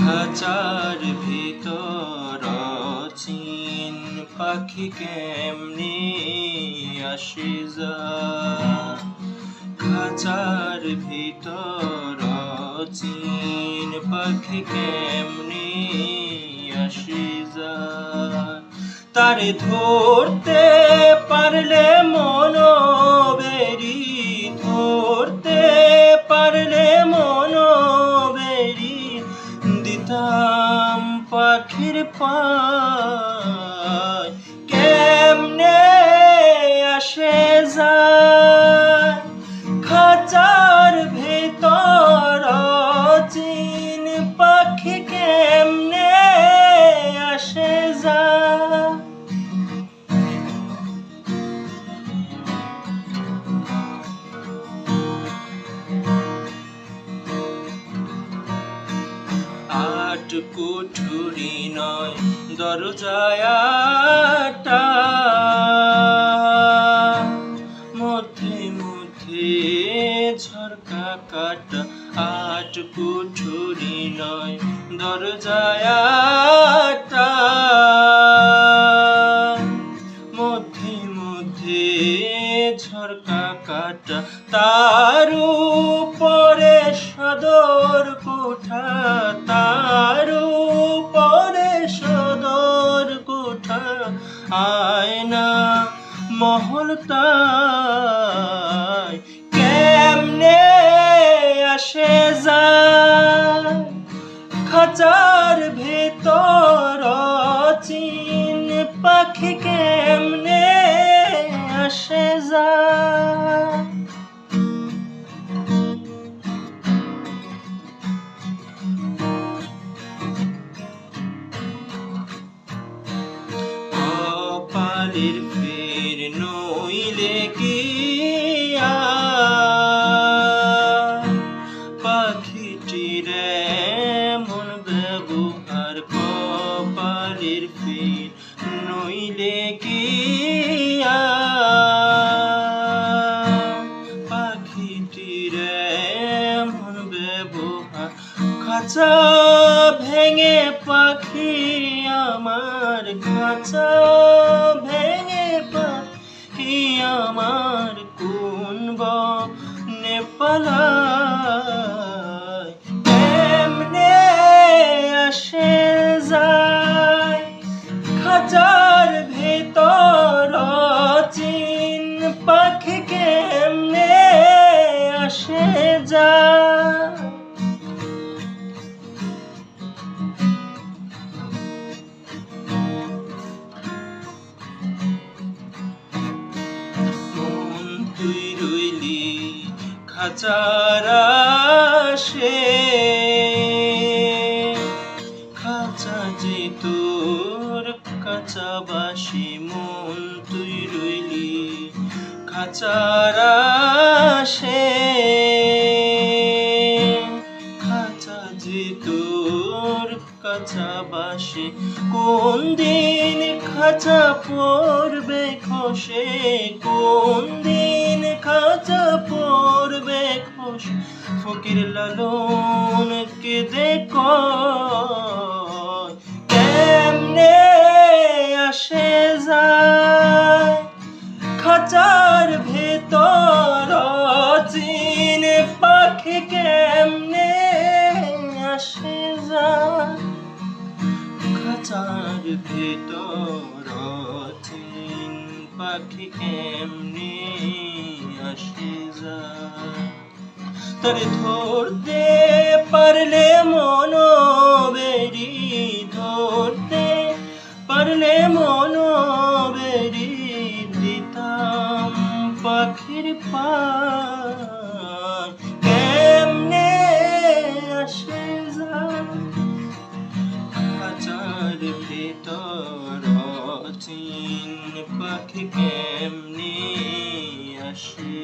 খাঁচার ভিতর চিন পাখি কেমনে আসে যায়। খাঁচার ভিতর চিন পাখি কেমনে আসে যায়। তারে ধরতে পারলে মনোবেরি, ধরতে পারলে মনোবেরি, দিতাম পাখির পায় কেমনে আসে যায়। খাঁচার ভেতর চিন পাখি কেমনে আসে যায়। আট কুঠুরি নয় দরজায় আটটা, মধ্যে মধ্যে ঝরকা কাটা। আট কুঠুরি নয় দরজায় আটটা, মধ্যে মধ্যে ঝরকা কাটা। তার উপরে সদর কোঠা, তার উপরে সদর কোঠা। আয়না মহলটায় কেমনে আসে যায়। খাঁচার ভেতর চিন পাখি কেমনে আসে যায়। কপালের ফের নইলে গিয়া পাখিটির এমন ব্যবহার। কপালের ফের নইলে গিয়া পাখিটির এমন ব্যবহার। খাঁচা ভেঙে পাখি আমার, খাঁচা ভেঙে পাখি আমার, কোন বনে পালায় কেমনে আসে যায়। খাঁচার ভেতর চিন পাখি কেমনে আসে যায়। তুই রইলি খাঁচার আশে, খাঁচা যে তোর কাছাবাসি। মন তুই রইলি খাঁচার আশে, খাঁচা যে তোর কাছাবাসি। কোন দিন খাঁচা পড়বে খসে, কোন দিন খাঁচা পড়বে খসে। ফকির লালন কেঁদে কয় কেমনে আসে যায়। খাঁচার ভেতর চিন পাখি কেমনে আসে যায়। খাঁচার ভেতর চিন পাখি কেমনে আসে যায়। তারে ধরতে পারলে মনোবেরি, ধরতে পারলে মনোবেরি, দিতাম পাখির পায় কেমনে আসে যায়। খাঁচার ভেতর চিন পাখি কেমনে আসে।